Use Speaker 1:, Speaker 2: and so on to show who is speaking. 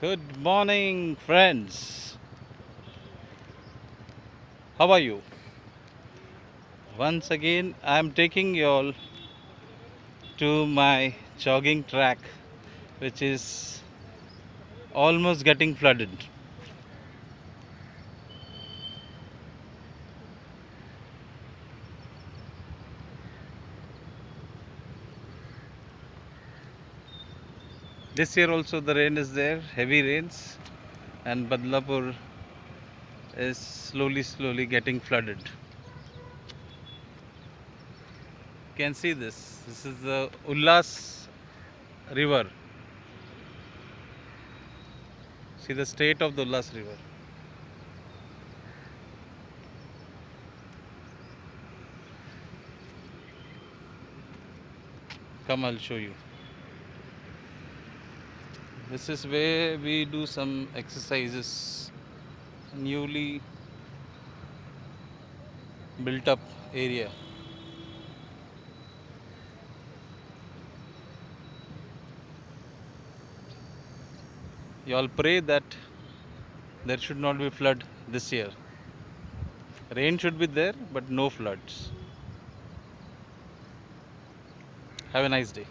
Speaker 1: Good morning, friends. How are you? Once again, I am taking you all to my jogging track, which is almost getting flooded. This year also the rain is there, heavy rains, and Badlapur is slowly getting flooded. You can see this. This is the Ullas River. See the state of the Ullas River. Come, I'll show you. This is where we do some exercises. Newly built up area. You all pray that there should not be flood this year. Rain should be there, but no floods. Have a nice day.